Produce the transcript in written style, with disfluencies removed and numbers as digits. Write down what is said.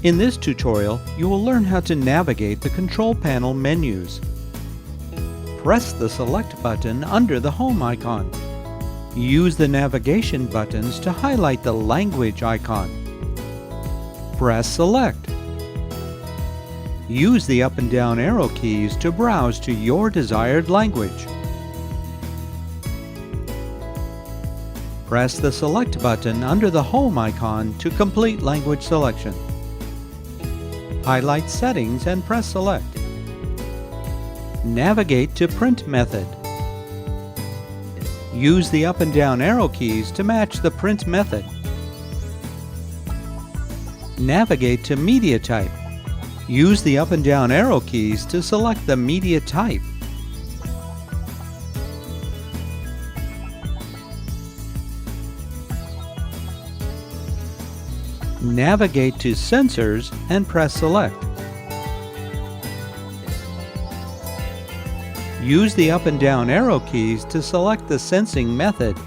In this tutorial, you will learn how to navigate the control panel menus. Press the Select button under the Home icon. Use the navigation buttons to highlight the Language icon. Press Select. Use the up and down arrow keys to browse to your desired language. Press the Select button under the Home icon to complete language selection. Highlight Settings and press Select. Navigate to Print Method. Use the up and down arrow keys to match the print method. Navigate to Media Type. Use the up and down arrow keys to select the media type. Navigate to Sensors and press Select. Use the up and down arrow keys to select the sensing method.